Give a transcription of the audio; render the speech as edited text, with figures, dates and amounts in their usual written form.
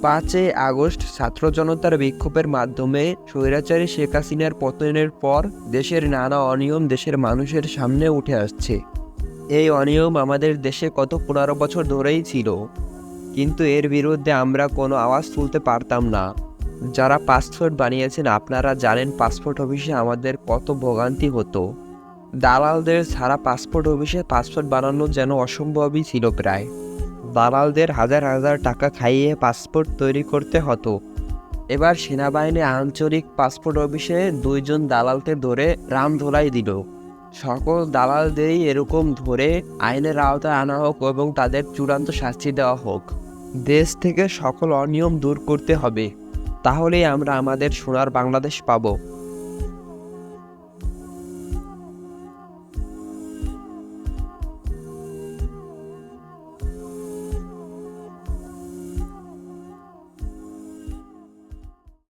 5ই August ছাত্র জনতার বিক্ষোভের মাধ্যমে স্বৈরাচারী শেখ হাসিনার পতনের পর দেশের নানা অনিয়ম দেশের মানুষের সামনে উঠে আসছে। এই অনিয়ম আমাদের দেশে গত 15 বছর ধরেই ছিল, কিন্তু এর বিরুদ্ধে আমরা কোনো আওয়াজ তুলতে পারতাম না। যারা পাসপোর্ট বানিয়েছেন আপনারা জানেন পাসপোর্ট অফিসে আমাদের কত ভোগান্তি হতো। দালালদের ছাড়া পাসপোর্ট অফিসে পাসপোর্ট বানানো যেন অসম্ভবই ছিল প্রায়। দালালদের হাজার হাজার টাকা খাইয়ে পাসপোর্ট তৈরি করতে হতো। এবার সেনাবাহিনী আঞ্চলিক পাসপোর্ট অফিসে 2 জন দালালকে ধরে রামধোলাই দিল। সকল দালালদেরই এরকম ধরে আইনের আওতায় আনা হোক এবং তাদের চূড়ান্ত শাস্তি দেওয়া হোক। দেশ থেকে সকল অনিয়ম দূর করতে হবে, তাহলেই আমরা আমাদের সোনার বাংলাদেশ পাবো।